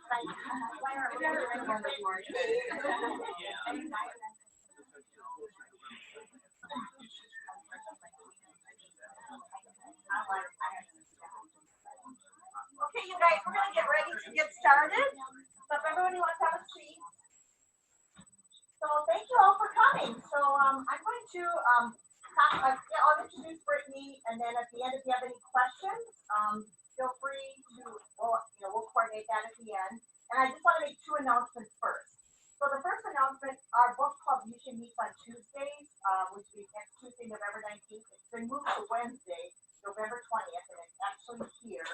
Okay, you guys, we're going to get ready to get started. So if everybody wants to have a seat. So thank you all for coming. So I'm going to I'll introduce Brittany, and then at the end, if you have any questions, feel free to, we'll coordinate that at the end. And I just want to make two announcements first. So the first announcement, our book club usually meets on Tuesdays, which will be next Tuesday, November 19th. It's been moved to Wednesday, November 20th, and it's actually here.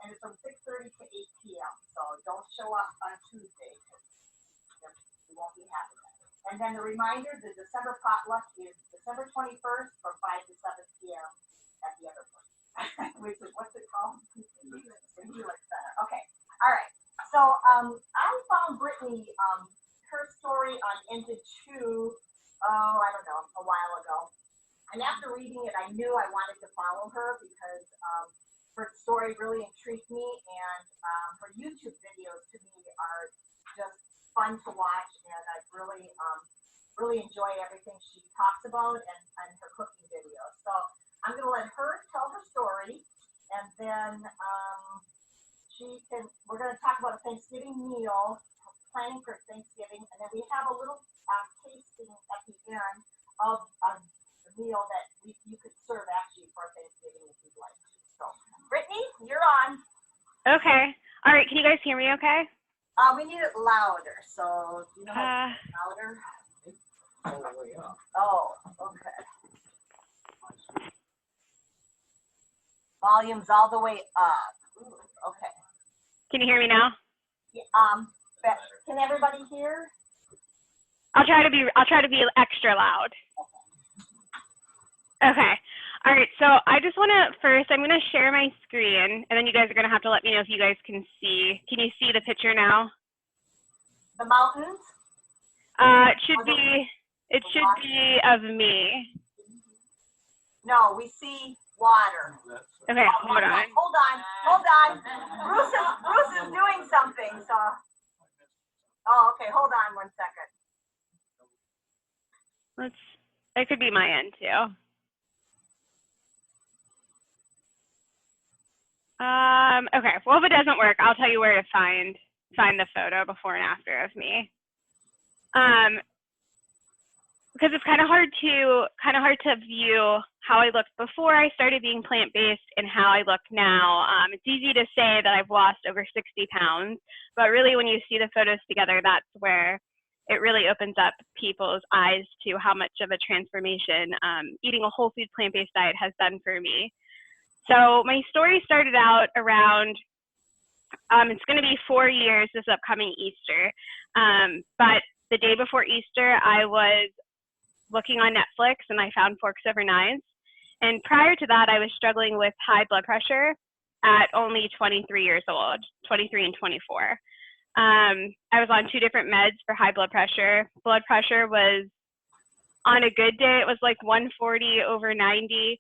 And it's from 6:30 to 8 p.m. So don't show up on Tuesday because you won't be having that. And then the reminder, the December potluck is December 21st from 5 to 7 p.m. at the other place. Which is, what's it called? The Helix Center. Okay. All right. So I found Brittany, her story on Into Two, I don't know, a while ago. And after reading it, I knew I wanted to follow her because her story really intrigued me, and her YouTube videos to me are just fun to watch, and I really enjoy everything she talks about and her cooking videos. So I'm going to let her tell her story, and then we're going to talk about a Thanksgiving meal, planning for Thanksgiving, and then we have a little tasting at the end of the meal that you could serve actually for Thanksgiving if you'd like to. So, Brittany, you're on. Okay. All right. Can you guys hear me okay? We need it louder. So, do you know how to make it louder? All the way up. Oh, okay. Volume's all the way up. Ooh, okay. Can you hear me now? Yeah, can everybody hear? I'll try to be extra loud. Okay. All right. So I just want to I'm going to share my screen, and then you guys are going to have to let me know if you guys can see. Can you see the picture now? The mountains? It should be of me. No, we see water. Okay, hold on. Hold on. Bruce is doing something, so. Oh, okay, hold on 1 second. That could be my end too. Okay, well, if it doesn't work, I'll tell you where to find the photo before and after of me. Because it's kind of hard to view how I looked before I started being plant-based and how I look now. It's easy to say that I've lost over 60 pounds, but really when you see the photos together, that's where it really opens up people's eyes to how much of a transformation eating a whole food plant-based diet has done for me. So my story started out around, it's going to be 4 years this upcoming Easter, but the day before Easter, I was looking on Netflix and I found Forks Over Knives. And prior to that, I was struggling with high blood pressure at only 23 years old, 23 and 24. I was on 2 different meds for high blood pressure. Blood pressure was, on a good day, it was like 140/90,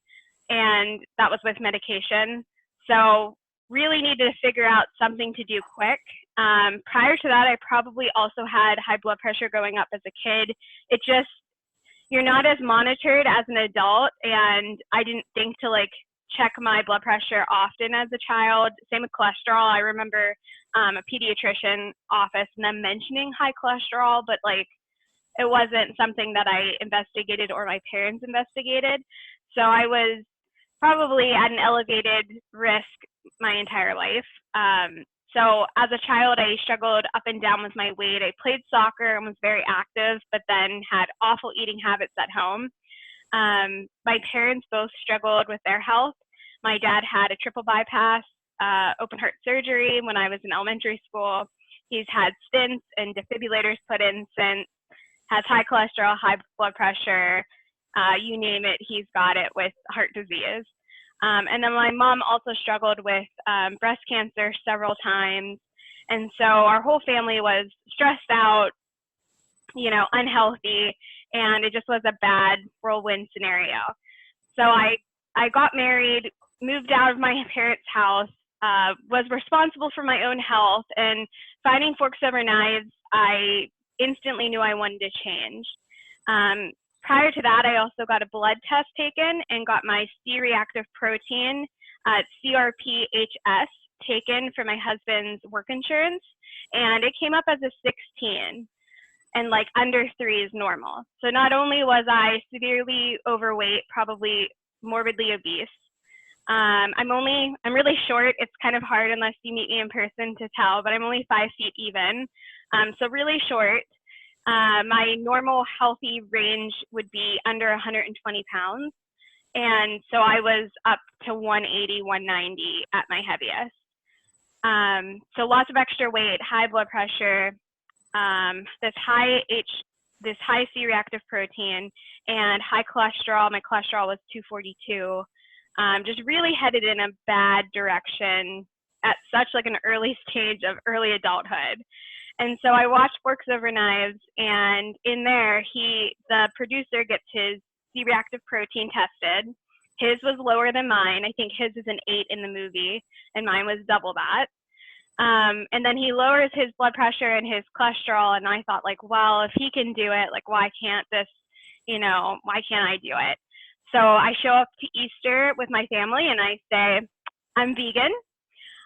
and that was with medication. So really needed to figure out something to do quick. Prior to that, I probably also had high blood pressure growing up as a kid. You're not as monitored as an adult, and I didn't think to check my blood pressure often as a child. Same with cholesterol. I remember a pediatrician office and them mentioning high cholesterol, but it wasn't something that I investigated or my parents investigated. So I was probably at an elevated risk my entire life. So as a child, I struggled up and down with my weight. I played soccer and was very active, but then had awful eating habits at home. My parents both struggled with their health. My dad had a triple bypass, open heart surgery when I was in elementary school. He's had stents and defibrillators put in since, has high cholesterol, high blood pressure, you name it, he's got it with heart disease. And then my mom also struggled with breast cancer several times. And so our whole family was stressed out, unhealthy, and it just was a bad whirlwind scenario. So I got married, moved out of my parents' house, was responsible for my own health, and finding Forks Over Knives, I instantly knew I wanted to change. Prior to that, I also got a blood test taken and got my C-reactive protein, CRPHS, taken for my husband's work insurance, and it came up as a 16, and like under 3 is normal. So not only was I severely overweight, probably morbidly obese, I'm really short. It's kind of hard unless you meet me in person to tell, but I'm only 5 feet even, so really short. My normal healthy range would be under 120 pounds. And so I was up to 180, 190 at my heaviest. So lots of extra weight, high blood pressure, this high C-reactive protein, and high cholesterol. My cholesterol was 242. Just really headed in a bad direction at such like an early stage of early adulthood. And so I watched Forks Over Knives, and in there, the producer gets his C-reactive protein tested. His was lower than mine. I think his is an 8 in the movie, and mine was double that. And then he lowers his blood pressure and his cholesterol, and I thought, like, well, if he can do it, like, why can't I do it? So I show up to Easter with my family, and I say, I'm vegan.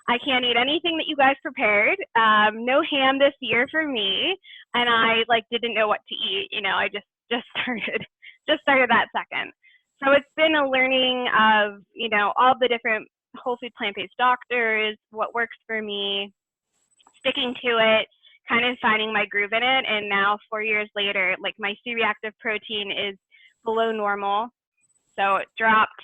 I can't eat anything that you guys prepared. No ham this year for me. And I didn't know what to eat. I just started that second. So it's been a learning of, all the different whole food plant-based doctors, what works for me, sticking to it, kind of finding my groove in it. And now 4 years later, like my C-reactive protein is below normal. So it dropped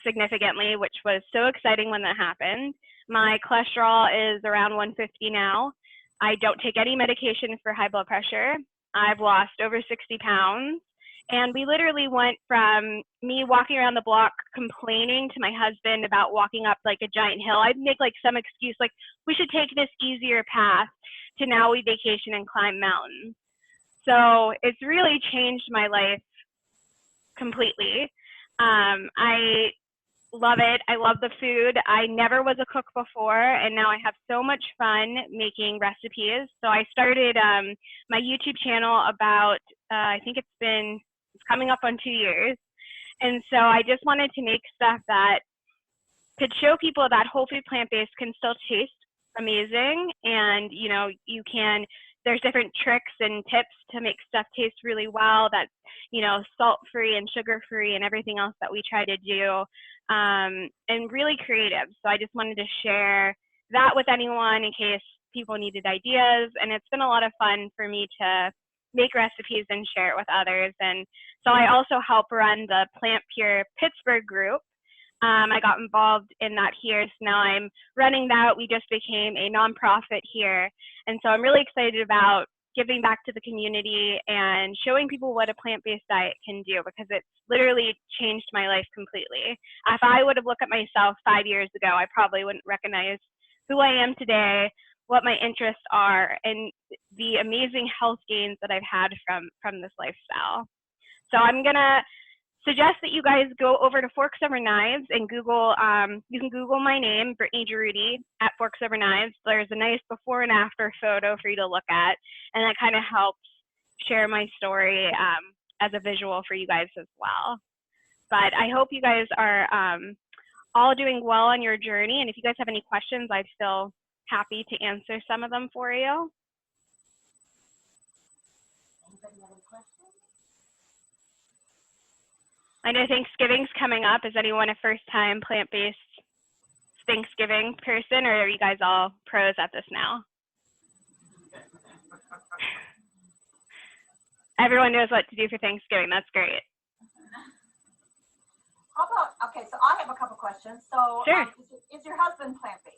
significantly, which was so exciting when that happened. My cholesterol is around 150 now. I don't take any medication for high blood pressure. I've lost over 60 pounds. And we literally went from me walking around the block complaining to my husband about walking up like a giant hill. I'd make like some excuse like, we should take this easier path, to now we vacation and climb mountains. So it's really changed my life completely. I love it. I love the food. I never was a cook before, and now I have so much fun making recipes. So I started my YouTube channel about, I think it's coming up on 2 years. And so I just wanted to make stuff that could show people that whole food plant-based can still taste amazing. And, there's different tricks and tips to make stuff taste really well that's, salt-free and sugar-free and everything else that we try to do, and really creative. So I just wanted to share that with anyone in case people needed ideas. And it's been a lot of fun for me to make recipes and share it with others. And so I also help run the Plant Pure Pittsburgh group. I got involved in that here, so now I'm running that. We just became a nonprofit here. And so I'm really excited about giving back to the community and showing people what a plant-based diet can do, because it's literally changed my life completely. If I would have looked at myself 5 years ago, I probably wouldn't recognize who I am today, what my interests are, and the amazing health gains that I've had from this lifestyle. So I'm gonna suggest that you guys go over to Forks Over Knives and Google, you can Google my name, Brittany Jaroudi, at Forks Over Knives. There's a nice before and after photo for you to look at, and that kind of helps share my story as a visual for you guys as well. But I hope you guys are all doing well on your journey, and if you guys have any questions, I'd feel happy to answer some of them for you. Anybody have any questions? I know Thanksgiving's coming up. Is anyone a first-time plant-based Thanksgiving person, or are you guys all pros at this now? Everyone knows what to do for Thanksgiving. That's great. How about, okay, so I have a couple questions. So Sure. Is your husband plant-based?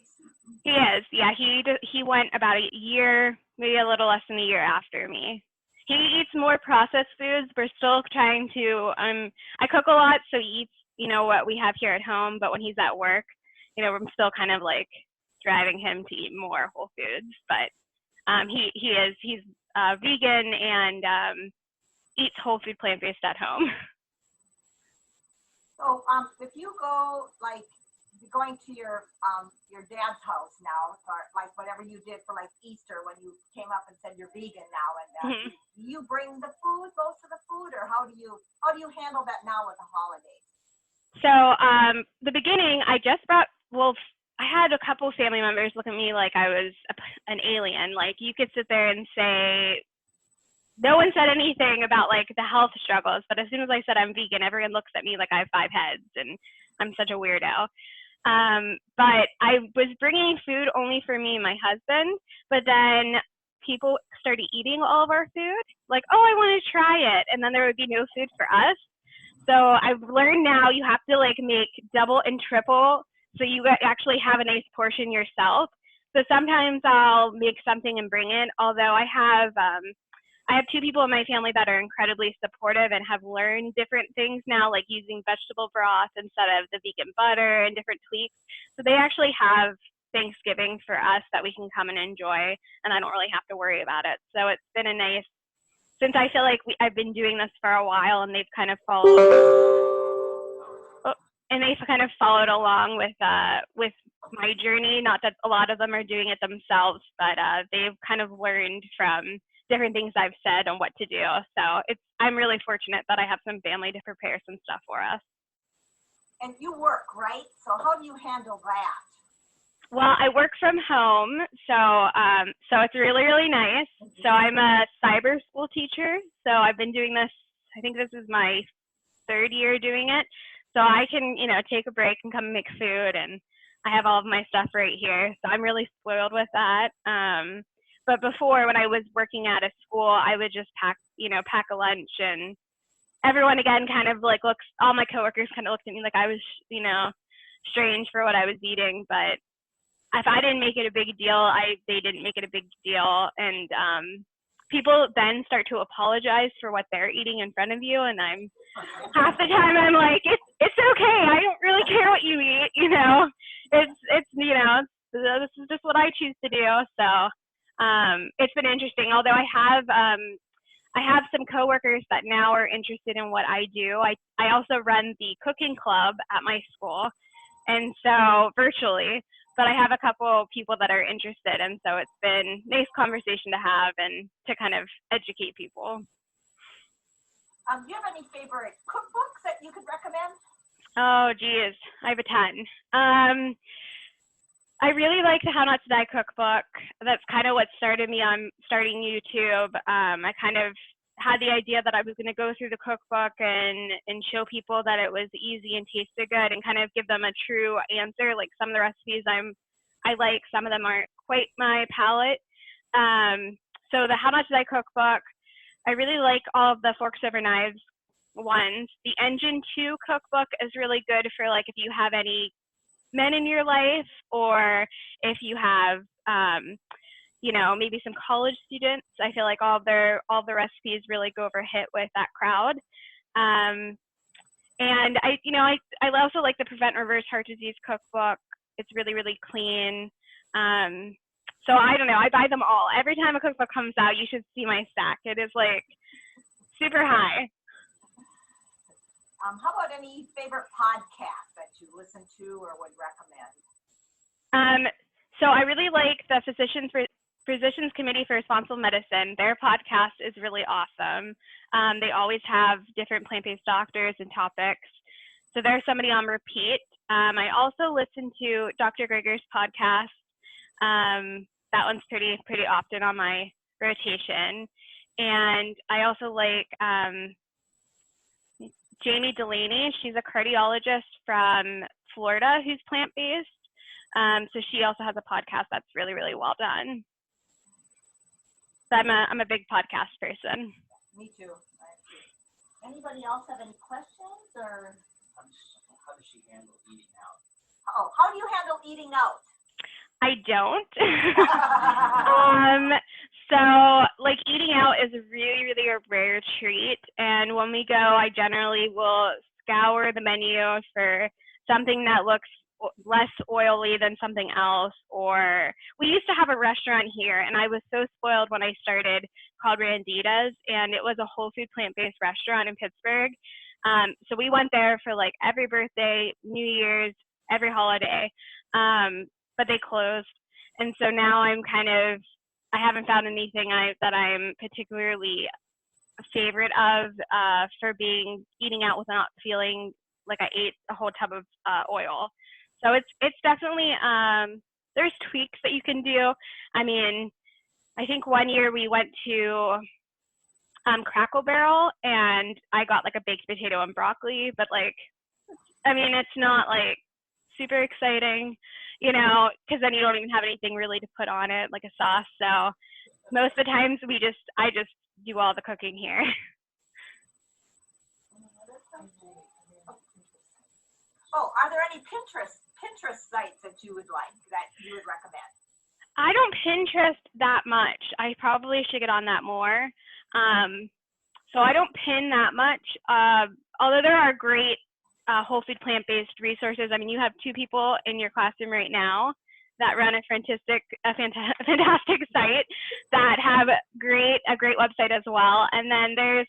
He is. Yeah, he went about a year, maybe a little less than a year after me. He eats more processed foods. We're still trying to, I cook a lot, so he eats, what we have here at home, but when he's at work, I'm still kind of like driving him to eat more whole foods. But he's vegan and eats whole food plant-based at home. So if you go like going to your dad's house now, for like whatever you did for like Easter when you came up and said you're vegan now, and Mhm. do you bring the food, most of the food, or how do you handle that now with the holidays? So the beginning, I just brought, well, I had a couple family members look at me like I was an alien. Like you could sit there and say, no one said anything about like the health struggles, but as soon as I said I'm vegan, everyone looks at me like I have 5 heads and I'm such a weirdo. But I was bringing food only for me and my husband, but then people started eating all of our food. Like, oh, I want to try it. And then there would be no food for us. So I've learned now you have to like make double and triple so you actually have a nice portion yourself. So sometimes I'll make something and bring it, although I have 2 people in my family that are incredibly supportive and have learned different things now, like using vegetable broth instead of the vegan butter and different tweaks. So they actually have Thanksgiving for us that we can come and enjoy, and I don't really have to worry about it. So it's been a nice, since I feel like I've been doing this for a while, and they've kind of followed along with my journey. Not that a lot of them are doing it themselves, but they've kind of learned from different things I've said on what to do. So I'm really fortunate that I have some family to prepare some stuff for us. And you work, right? So how do you handle that? Well, I work from home, so it's really, really nice. So I'm a cyber school teacher. So I've been doing this, I think this is my 3rd year doing it. So I can, take a break and come and make food, and I have all of my stuff right here. So I'm really spoiled with that. But before, when I was working at a school, I would just pack a lunch, and everyone again kind of like all my coworkers kind of looked at me like I was, strange for what I was eating. But if I didn't make it a big deal, they didn't make it a big deal. And people then start to apologize for what they're eating in front of you. And half the time I'm like, it's okay. I don't really care what you eat. This is just what I choose to do. So it's been interesting. Although I have some coworkers that now are interested in what I do. I also run the cooking club at my school, and so virtually, but I have a couple people that are interested, and so it's been a nice conversation to have and to kind of educate people. Do you have any favorite cookbooks that you could recommend? Oh, geez, I have a ton. I really like the How Not to Die cookbook. That's kind of what started me on starting YouTube. I kind of had the idea that I was going to go through the cookbook and show people that it was easy and tasted good, and kind of give them a true answer. Like some of the recipes I like, some of them aren't quite my palate. So the How Not to Die cookbook, I really like all of the Forks Over Knives ones. The Engine 2 cookbook is really good for like if you have any men in your life, or if you have maybe some college students. I feel like all the recipes really go over hit with that crowd. And I also like the Prevent Reverse Heart Disease cookbook. It's really, really clean. So I don't know, I buy them all. Every time a cookbook comes out, you should see my stack. It is like super high. How about any favorite podcasts that you listen to or would recommend? So I really like the Physicians Committee for Responsible Medicine. Their podcast is really awesome. They always have different plant-based doctors and topics. So there's somebody on repeat. I also listen to Dr. Greger's podcast. That one's pretty often on my rotation. And I also like Jamie Delaney. She's a cardiologist from Florida who's plant-based. So she also has a podcast that's really, really well done. So I'm a big podcast person. Me too. Anybody else have any questions, or? How does she handle eating out? Oh, how do you handle eating out? I don't. So like eating out is really, really a rare treat. And when we go, I generally will scour the menu for something that looks less oily than something else. Or we used to have a restaurant here, and I was so spoiled when I started, called Randita's, and it was a whole food plant-based restaurant in Pittsburgh. So we went there for like every birthday, New Year's, every holiday, but they closed. And so now I'm I haven't found anything that I'm particularly a favorite of for eating out without feeling like I ate a whole tub of oil. So it's definitely, there's tweaks that you can do. I mean, I think one year we went to Crackle Barrel and I got like a baked potato and broccoli, but like, I mean, it's not like super exciting, you know, because then you don't even have anything really to put on it, like a sauce. So most of the times I just do all the cooking here. Oh, are there any Pinterest sites that you would recommend? I don't Pinterest that much. I probably should get on that more. So I don't pin that much. Although there are great whole food plant-based resources. I mean, you have 2 people in your classroom right now that run a fantastic site that have a great website as well. And then there's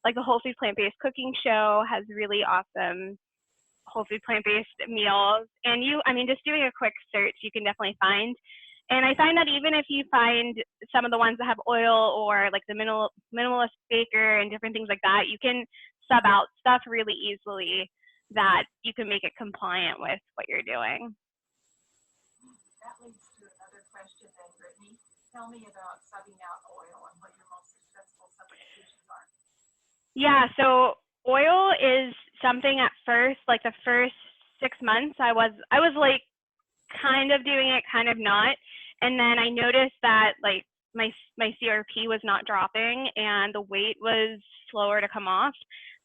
like the Whole Food Plant-Based Cooking Show has really awesome whole food plant-based meals. And I mean, just doing a quick search, you can definitely find. And I find that even if you find some of the ones that have oil or like the minimalist baker and different things like that, you can sub out stuff really easily that you can make it compliant with what you're doing. That leads to another question then, Brittany. Tell me about subbing out oil and what your most successful substitutions are. Yeah, so oil is something at first, like the first 6 months, I was like kind of doing it, kind of not. And then I noticed that like my CRP was not dropping and the weight was slower to come off.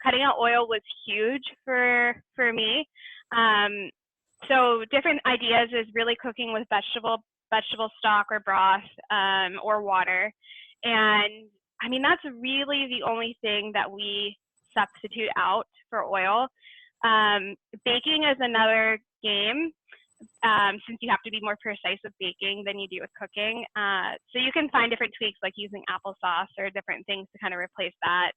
Cutting out oil was huge for me. So different ideas is really cooking with vegetable stock or broth or water. And I mean, that's really the only thing that we substitute out for oil. Baking is another game. Since you have to be more precise with baking than you do with cooking. So you can find different tweaks like using applesauce or different things to kind of replace that.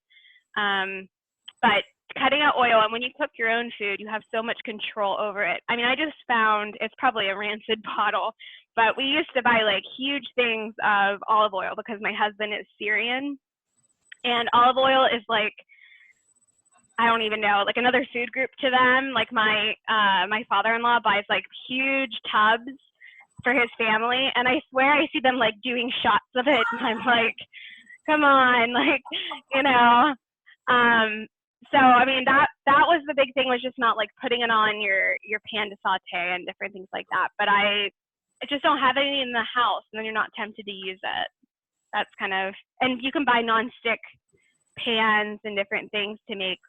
But cutting out oil, and when you cook your own food, you have so much control over it. I mean, I just found, it's probably a rancid bottle, but we used to buy like huge things of olive oil because my husband is Syrian. And olive oil is like, I don't even know, like another food group to them. Like my father-in-law buys like huge tubs for his family, and I swear I see them like doing shots of it, and I'm like, come on, like, you know. So I mean, that was the big thing, was just not like putting it on your pan to saute and different things like that. But I just don't have any in the house, and then you're not tempted to use it. That's kind of, and you can buy non-stick pans and different things to make,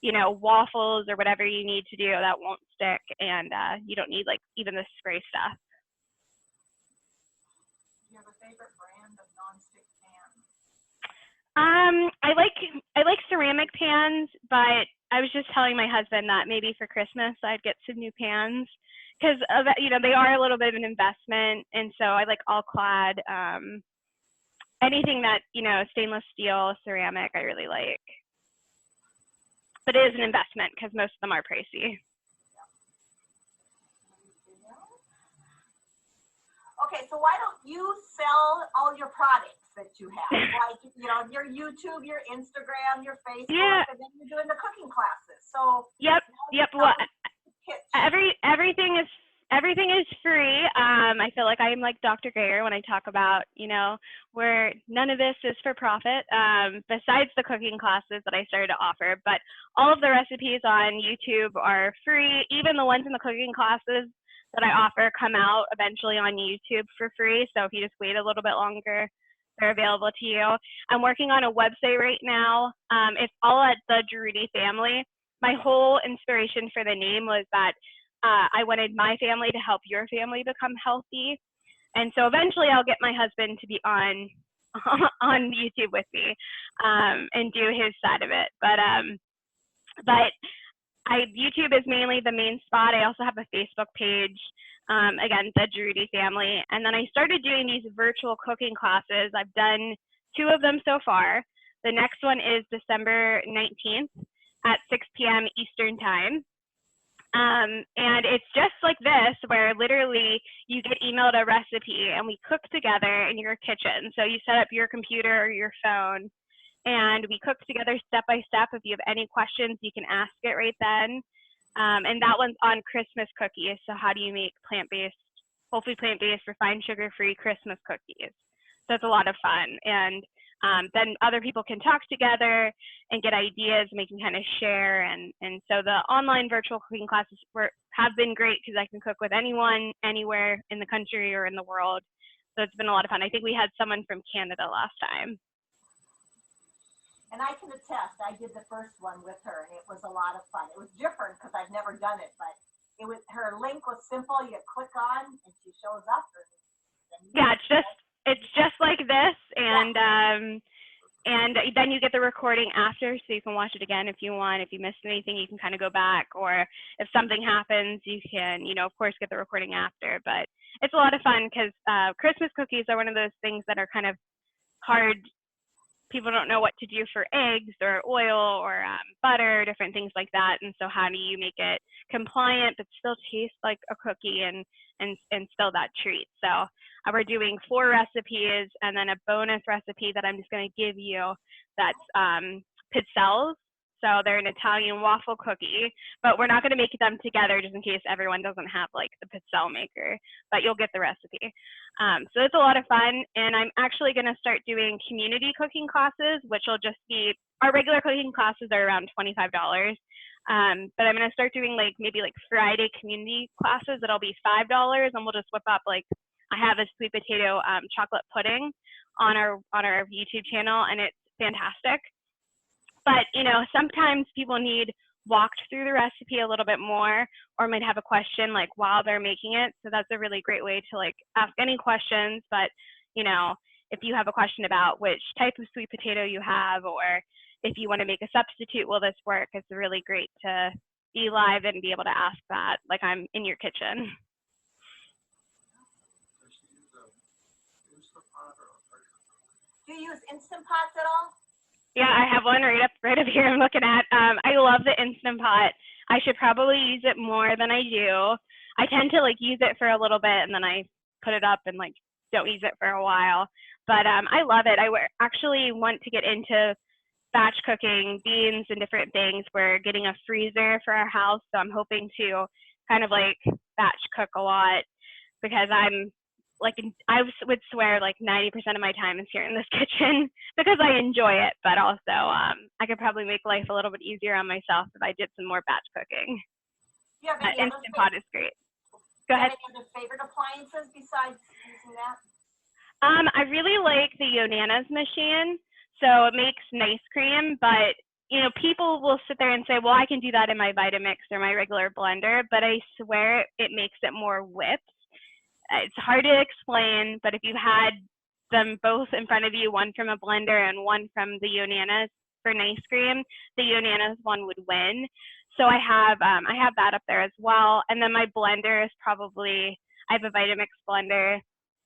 you know, waffles or whatever you need to do that won't stick, and you don't need like even the spray stuff. Do you have a favorite brand of nonstick pans? I like ceramic pans, but I was just telling my husband that maybe for Christmas I'd get some new pans because you know, they are a little bit of an investment, and so I like all clad. Anything that, you know, stainless steel, ceramic, I really like. But it is an investment because most of them are pricey. Okay, so why don't you sell all your products that you have? Like, you know, your YouTube, your Instagram, your Facebook, yeah. And then you're doing the cooking classes. So yep. Well, everything is free. I feel like I am like Dr. Greyer when I talk about, you know, where none of this is for profit, besides the cooking classes that I started to offer. But all of the recipes on YouTube are free. Even the ones in the cooking classes that I offer come out eventually on YouTube for free. So if you just wait a little bit longer, they're available to you. I'm working on a website right now. It's all at the Jaroudi Family. My whole inspiration for the name was that I wanted my family to help your family become healthy. And so eventually I'll get my husband to be on YouTube with me and do his side of it. But YouTube is mainly the main spot. I also have a Facebook page, again, the Jaroudi Family. And then I started doing these virtual cooking classes. I've done 2 of them so far. The next one is December 19th at 6 p.m. Eastern Time. And it's just like this, where literally you get emailed a recipe and we cook together in your kitchen. So you set up your computer or your phone and we cook together step by step. If you have any questions, you can ask it right then. And that one's on Christmas cookies. So how do you make plant-based, hopefully plant-based, refined sugar-free Christmas cookies? So it's a lot of fun. And then other people can talk together and get ideas, and we can kind of share. And so the online virtual cooking classes have been great because I can cook with anyone, anywhere in the country or in the world. So it's been a lot of fun. I think we had someone from Canada last time. And I can attest, I did the first one with her, and it was a lot of fun. It was different because I've never done it, but it was, her link was simple. You click on, and she shows up. Yeah, it's just like this, and then you get the recording after, so you can watch it again if you want. If you missed anything, you can kind of go back, or if something happens, you can, of course, get the recording after. But it's a lot of fun because Christmas cookies are one of those things that are kind of hard. People don't know what to do for eggs or oil or butter, different things like that. And so how do you make it compliant but still taste like a cookie and still that treat? So we're doing 4 recipes and then a bonus recipe that I'm just going to give you that's pizzelles. So they're an Italian waffle cookie, but we're not going to make them together just in case everyone doesn't have like the pizzelle maker, but you'll get the recipe. So it's a lot of fun, and I'm actually going to start doing community cooking classes, which will just be, our regular cooking classes are around $25, but I'm going to start doing maybe Friday community classes that'll be $5, and we'll just whip up I have a sweet potato chocolate pudding on our YouTube channel, and it's fantastic. But, sometimes people need walked through the recipe a little bit more, or might have a question while they're making it. So that's a really great way to ask any questions. But, if you have a question about which type of sweet potato you have, or if you want to make a substitute, will this work? It's really great to be live and be able to ask that like I'm in your kitchen. Do you use Instant Pots at all? Yeah, I have one right up here I'm looking at. I love the Instant Pot. I should probably use it more than I do. I tend to use it for a little bit and then I put it up and don't use it for a while. But I love it. I actually want to get into batch cooking beans and different things. We're getting a freezer for our house, so I'm hoping to kind of batch cook a lot, because I'm I would swear 90% of my time is here in this kitchen because I enjoy it, but also I could probably make life a little bit easier on myself if I did some more batch cooking. Yeah, Instant Pot is great. Go ahead. Any other favorite appliances besides using that? I really like the Yonanas machine. So it makes nice cream, but people will sit there and say, well, I can do that in my Vitamix or my regular blender, but I swear it makes it more whipped. It's hard to explain, but if you had them both in front of you, one from a blender and one from the Yonanas for nice cream, the Yonanas one would win. So I have that up there as well. And then my blender is probably, I have a Vitamix blender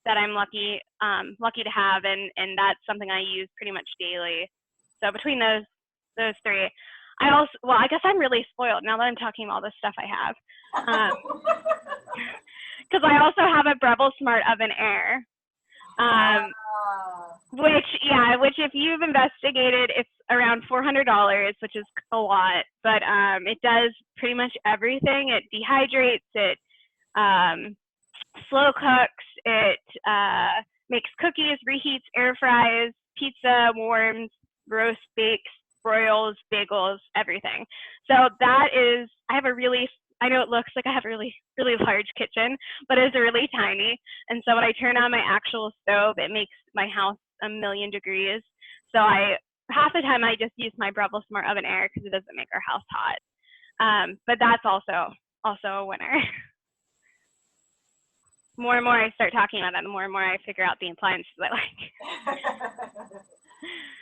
that I'm lucky to have, and that's something I use pretty much daily. So between those 3, I guess I'm really spoiled now that I'm talking about all this stuff I have. Because I also have a Breville Smart Oven Air, which if you've investigated, it's around $400, which is a lot, but it does pretty much everything. It dehydrates, it slow cooks, it makes cookies, reheats, air fries, pizza, warms, roast, bakes, broils, bagels, everything. So that is, I know it looks like I have a really, really large kitchen, but it's really tiny. And so when I turn on my actual stove, it makes my house 1,000,000 degrees. So half the time I just use my Breville Smart Oven Air because it doesn't make our house hot. But that's also a winner. More and more I start talking about that, the more and more I figure out the appliances I like.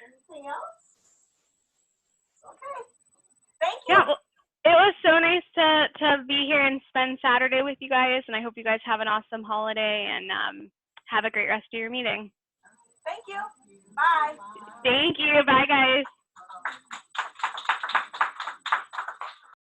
Anything else? Okay. Thank you. Yeah, well, it was so nice to be here and spend Saturday with you guys, and I hope you guys have an awesome holiday and have a great rest of your meeting. Thank you. Bye. Thank you. Bye, guys.